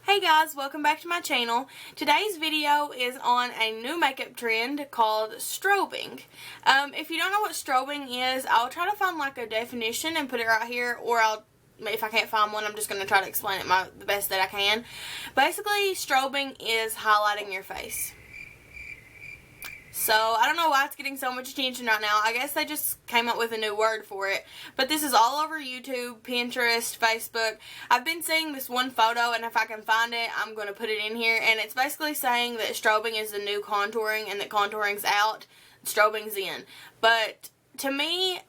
Hey guys, welcome back to my channel. Today's video is on a new makeup trend called strobing. If you don't know what strobing is, I'll try to find like a definition and put it right here, or if I can't find one, I'm just going to try to explain it the best that I can. Basically, strobing is highlighting your face. So, I don't know why it's getting so much attention right now. I guess they just came up with a new word for it. But this is all over YouTube, Pinterest, Facebook. I've been seeing this one photo, and if I can find it, I'm going to put it in here. And it's basically saying that strobing is the new contouring, and that contouring's out, strobing's in. But, to me,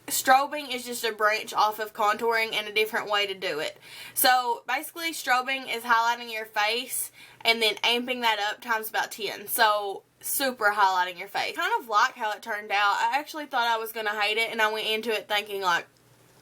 strobing is just a branch off of contouring and a different way to do it. So, basically, strobing is highlighting your face and then amping that up times about 10. So, super highlighting your face. Kind of like how it turned out. I actually thought I was going to hate it, and I went into it thinking like,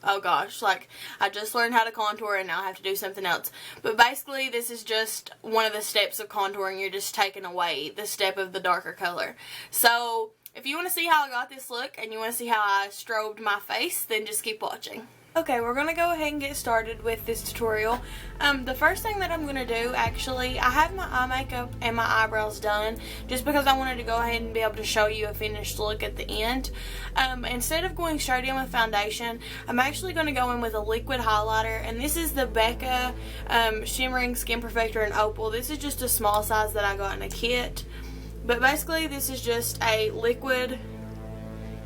oh gosh, like I just learned how to contour and now I have to do something else. But basically this is just one of the steps of contouring. You're just taking away the step of the darker color. So if you want to see how I got this look and you want to see how I strobed my face, then just keep watching. Okay, we're going to go ahead and get started with this tutorial. The first thing that I'm going to do, actually, I have my eye makeup and my eyebrows done just because I wanted to go ahead and be able to show you a finished look at the end. Instead of going straight in with foundation, I'm actually going to go in with a liquid highlighter, and this is the Becca Shimmering Skin Perfector in Opal. This is just a small size that I got in a kit, but basically this is just a liquid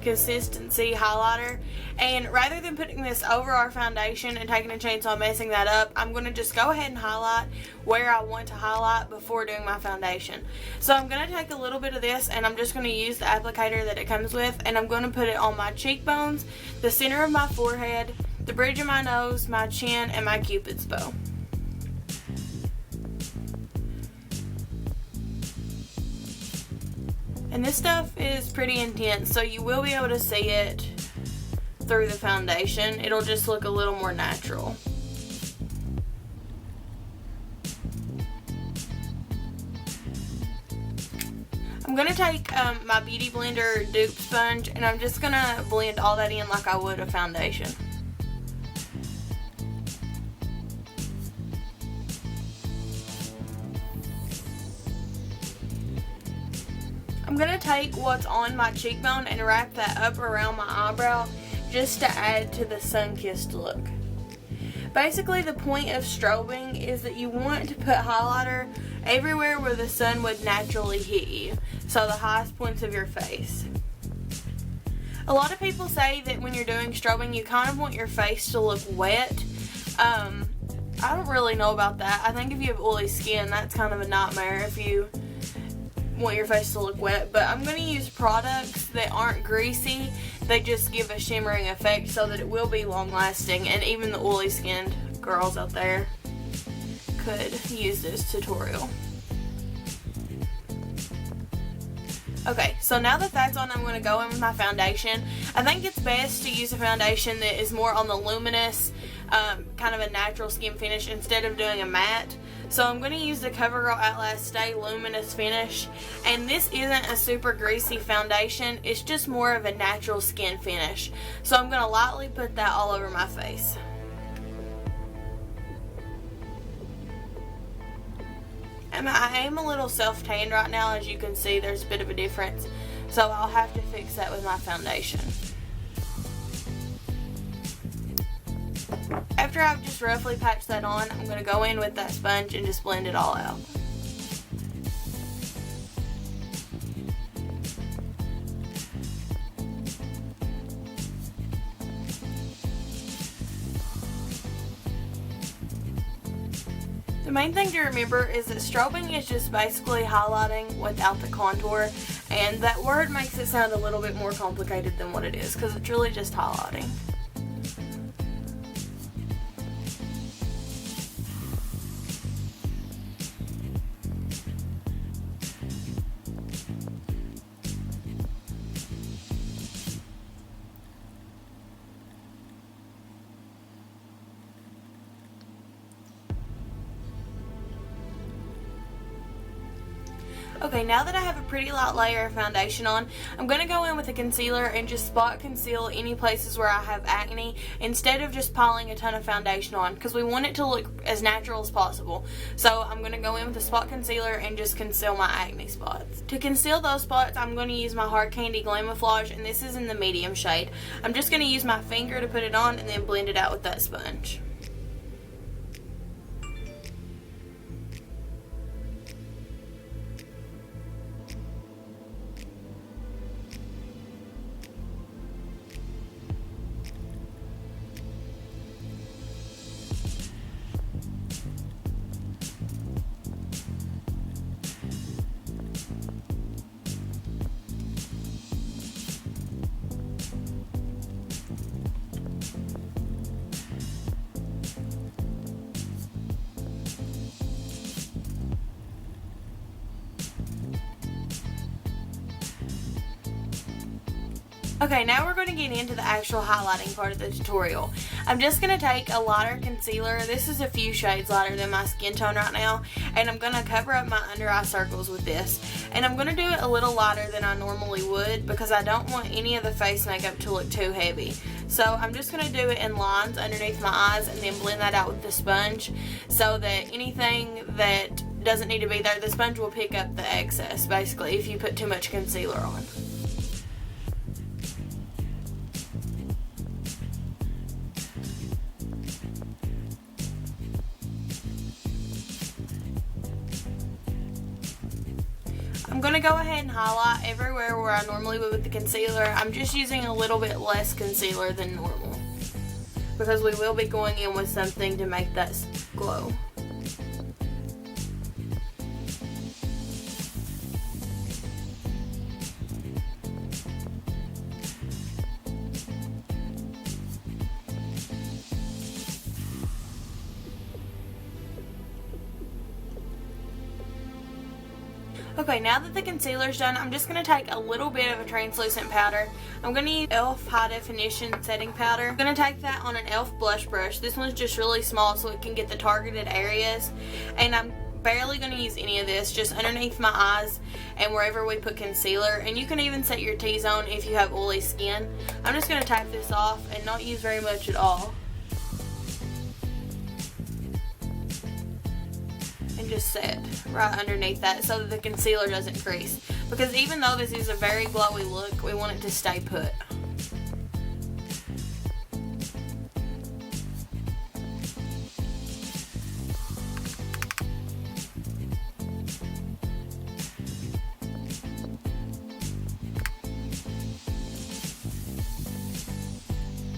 consistency highlighter, and rather than putting this over our foundation and taking a chance on messing that up, I'm going to just go ahead and highlight where I want to highlight before doing my foundation. So I'm going to take a little bit of this, and I'm just going to use the applicator that it comes with, and I'm going to put it on my cheekbones, the center of my forehead, the bridge of my nose, my chin, and my cupid's bow. And this stuff is pretty intense, so you will be able to see it through the foundation. It'll just look a little more natural. I'm going to take my Beauty Blender dupe sponge, and I'm just going to blend all that in like I would a foundation. I'm going to take what's on my cheekbone and wrap that up around my eyebrow just to add to the sun-kissed look. Basically, the point of strobing is that you want to put highlighter everywhere where the sun would naturally hit you, so the highest points of your face. A lot of people say that when you're doing strobing, you kind of want your face to look wet. I don't really know about that. I think if you have oily skin, that's kind of a nightmare if you want your face to look wet. But I'm going to use products that aren't greasy. They just give a shimmering effect so that it will be long lasting, and even the oily skinned girls out there could use this tutorial. Okay, so now that that's on, I'm going to go in with my foundation. I think it's best to use a foundation that is more on the luminous, kind of a natural skin finish instead of doing a matte. So I'm going to use the CoverGirl Outlast Stay Luminous Finish, and this isn't a super greasy foundation, it's just more of a natural skin finish. So I'm going to lightly put that all over my face. And I am a little self-tanned right now, as you can see there's a bit of a difference, so I'll have to fix that with my foundation. After I've just roughly patched that on, I'm going to go in with that sponge and just blend it all out. The main thing to remember is that strobing is just basically highlighting without the contour, And that word makes it sound a little bit more complicated than what it is, because it's really just highlighting. Okay, now that I have a pretty light layer of foundation on, I'm going to go in with a concealer and just spot conceal any places where I have acne instead of just piling a ton of foundation on, because we want it to look as natural as possible. So I'm going to go in with a spot concealer and just conceal my acne spots. To conceal those spots, I'm going to use my Hard Candy Glamouflage, and this is in the medium shade. I'm just going to use my finger to put it on and then blend it out with that sponge. Okay, now we're going to get into the actual highlighting part of the tutorial. I'm just going to take a lighter concealer. This is a few shades lighter than my skin tone right now, and I'm going to cover up my under eye circles with this. And I'm going to do it a little lighter than I normally would because I don't want any of the face makeup to look too heavy. So I'm just going to do it in lines underneath my eyes and then blend that out with the sponge so that anything that doesn't need to be there, the sponge will pick up the excess, basically, if you put too much concealer on. I'm going to go ahead and highlight everywhere where I normally would with the concealer. I'm just using a little bit less concealer than normal because we will be going in with something to make that glow. Okay, now that the concealer's done, I'm just going to take a little bit of a translucent powder. I'm going to use e.l.f. High Definition Setting Powder. I'm going to take that on an e.l.f. blush brush. This one's just really small so it can get the targeted areas. And I'm barely going to use any of this, just underneath my eyes and wherever we put concealer. And you can even set your T-zone if you have oily skin. I'm just going to tap this off and not use very much at all. And just set right underneath that so that the concealer doesn't crease, because even though this is a very glowy look, we want it to stay put.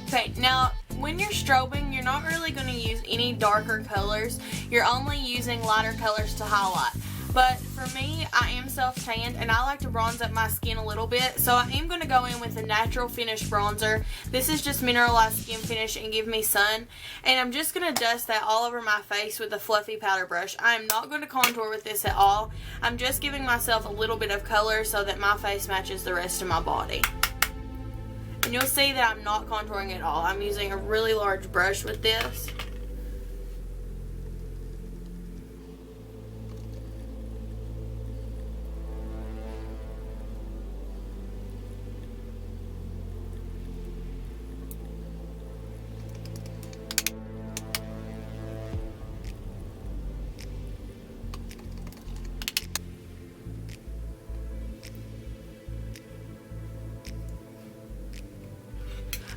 Okay, now when you're strobing, you're not really going to use any darker colors. You're only using lighter colors to highlight. But for me, I am self-tanned and I like to bronze up my skin a little bit. So I am going to go in with a natural finish bronzer. This is just mineralized skin finish and Give Me Sun. And I'm just going to dust that all over my face with a fluffy powder brush. I am not going to contour with this at all. I'm just giving myself a little bit of color so that my face matches the rest of my body. And you'll see that I'm not contouring at all. I'm using a really large brush with this.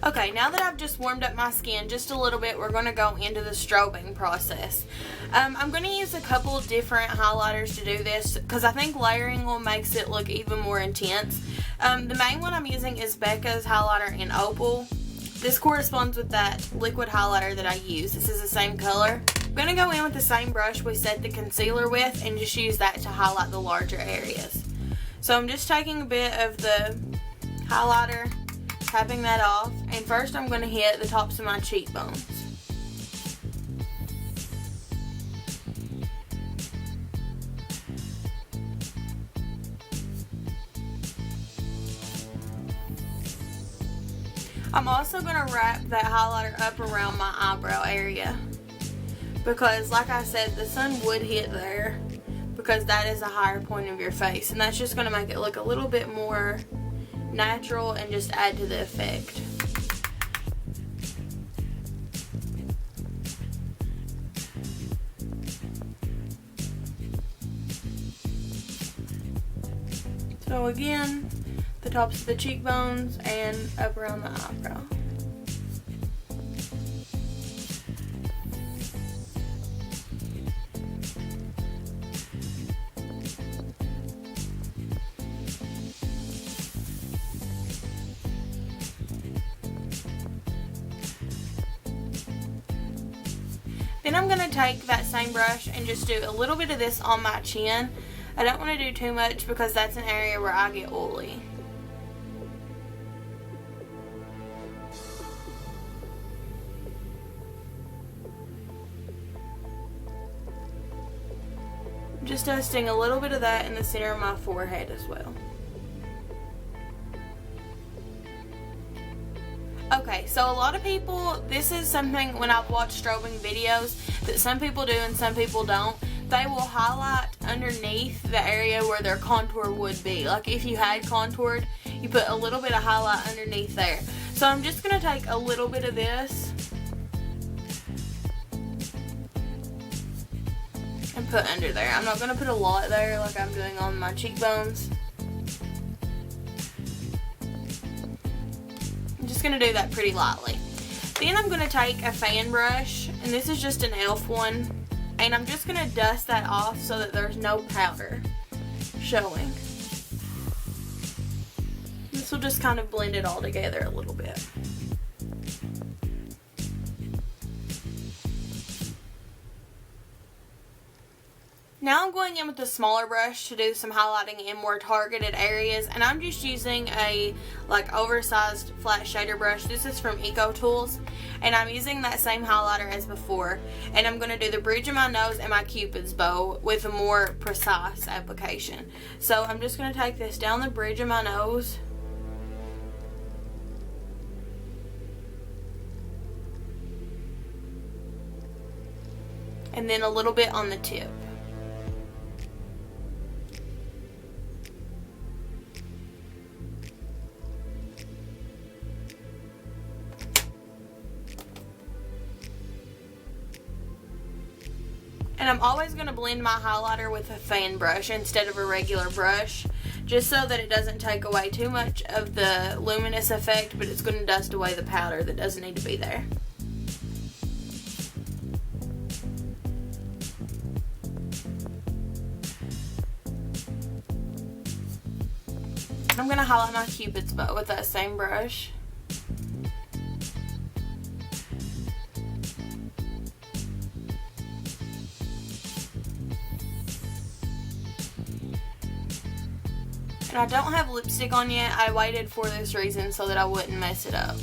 Okay, now that I've just warmed up my skin just a little bit, we're going to go into the strobing process. I'm going to use a couple different highlighters to do this because I think layering will makes it look even more intense. The main one I'm using is Becca's highlighter in Opal. This corresponds with that liquid highlighter that I use. This is the same color. I'm going to go in with the same brush we set the concealer with and just use that to highlight the larger areas. So I'm just taking a bit of the highlighter, tapping that off, and first I'm going to hit the tops of my cheekbones. I'm also going to wrap that highlighter up around my eyebrow area because, like I said, the sun would hit there because that is a higher point of your face, and that's just going to make it look a little bit more natural and just add to the effect. So again, the tops of the cheekbones and up around the eyebrow. Then I'm going to take that same brush and just do a little bit of this on my chin. I don't want to do too much because that's an area where I get oily. Just dusting a little bit of that in the center of my forehead as well. Okay, so a lot of people, this is something when I've watched strobing videos that some people do and some people don't. They will highlight underneath the area where their contour would be. Like if you had contoured, you put a little bit of highlight underneath there. So I'm just going to take a little bit of this and put under there. I'm not going to put a lot there like I'm doing on my cheekbones. I'm just going to do that pretty lightly. Then I'm going to take a fan brush, and this is just an e.l.f. one, and I'm just going to dust that off so that there's no powder showing. This will just kind of blend it all together a little bit. Now I'm going in with a smaller brush to do some highlighting in more targeted areas, and I'm just using a oversized flat shader brush. This is from Eco Tools, and I'm using that same highlighter as before, and I'm going to do the bridge of my nose and my cupid's bow with a more precise application. So I'm just going to take this down the bridge of my nose, and then a little bit on the tip. And I'm always going to blend my highlighter with a fan brush instead of a regular brush, just so that it doesn't take away too much of the luminous effect, but it's going to dust away the powder that doesn't need to be there. I'm going to highlight my cupid's bow with that same brush. And I don't have lipstick on yet. I waited for this reason so that I wouldn't mess it up.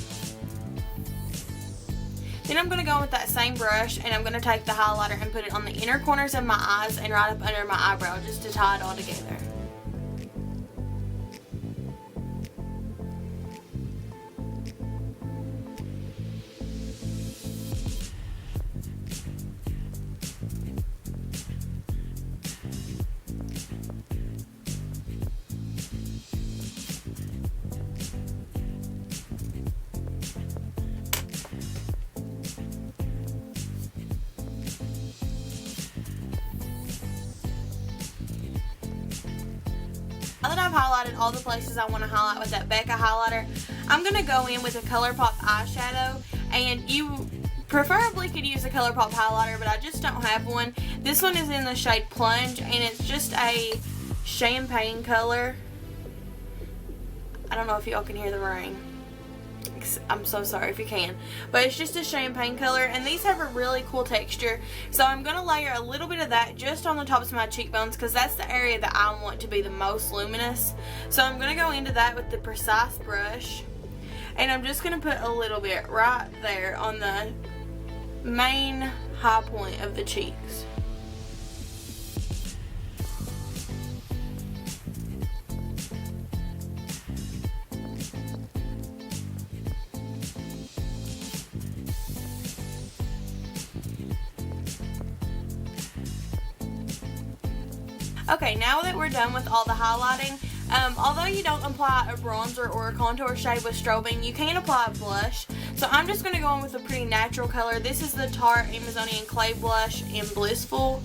Then I'm going to go with that same brush, and I'm going to take the highlighter and put it on the inner corners of my eyes and right up under my eyebrow just to tie it all together. Now that I've highlighted all the places I want to highlight with that Becca highlighter, I'm going to go in with a ColourPop eyeshadow, and you preferably could use a ColourPop highlighter, but I just don't have one. This one is in the shade Plunge, and it's just a champagne color. I don't know if y'all can hear the rain. I'm so sorry if you can, but it's just a champagne color, and these have a really cool texture. So I'm going to layer a little bit of that just on the tops of my cheekbones, because that's the area that I want to be the most luminous. So I'm going to go into that with the Precise brush, and I'm just going to put a little bit right there on the main high point of the cheeks. Okay, now that we're done with all the highlighting, although you don't apply a bronzer or a contour shade with strobing, you can apply a blush. So I'm just going to go in with a pretty natural color. This is the Tarte Amazonian Clay Blush in Blissful.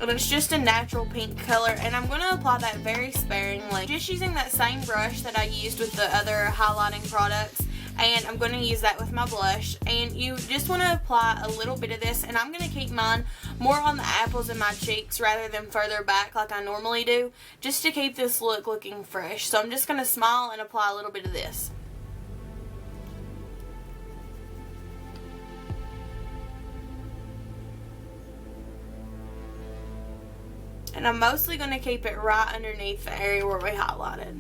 And it's just a natural pink color, and I'm going to apply that very sparingly. Just using that same brush that I used with the other highlighting products. And I'm going to use that with my blush, and you just want to apply a little bit of this, and I'm going to keep mine more on the apples of my cheeks rather than further back like I normally do, just to keep this look looking fresh. So I'm just going to smile and apply a little bit of this. And I'm mostly going to keep it right underneath the area where we highlighted.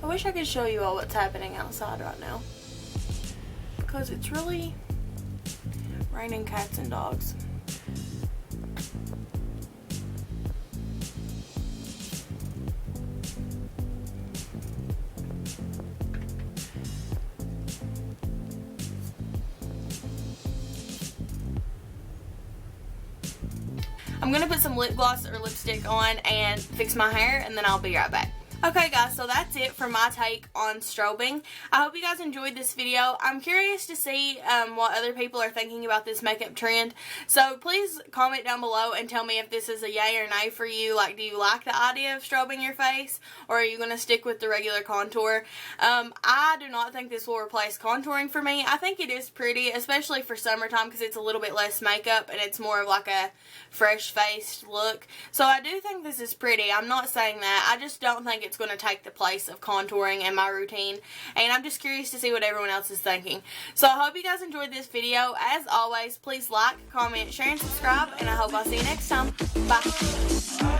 I wish I could show you all what's happening outside right now, because it's really raining cats and dogs. I'm going to put some lip gloss or lipstick on and fix my hair, and then I'll be right back. Okay guys, so that's it for my take on strobing. I hope you guys enjoyed this video. I'm curious to see what other people are thinking about this makeup trend. So please comment down below and tell me if this is a yay or nay for you. Like, do you like the idea of strobing your face, or are you going to stick with the regular contour? I do not think this will replace contouring for me. I think it is pretty, especially for summertime, because it's a little bit less makeup and it's more of like a fresh-faced look. So I do think this is pretty. I'm not saying that. I just don't think it's going to take the place of contouring in my routine, and I'm just curious to see what everyone else is thinking. So I hope you guys enjoyed this video. As always, please like, comment, share, and subscribe, and I hope I'll see you next time. Bye.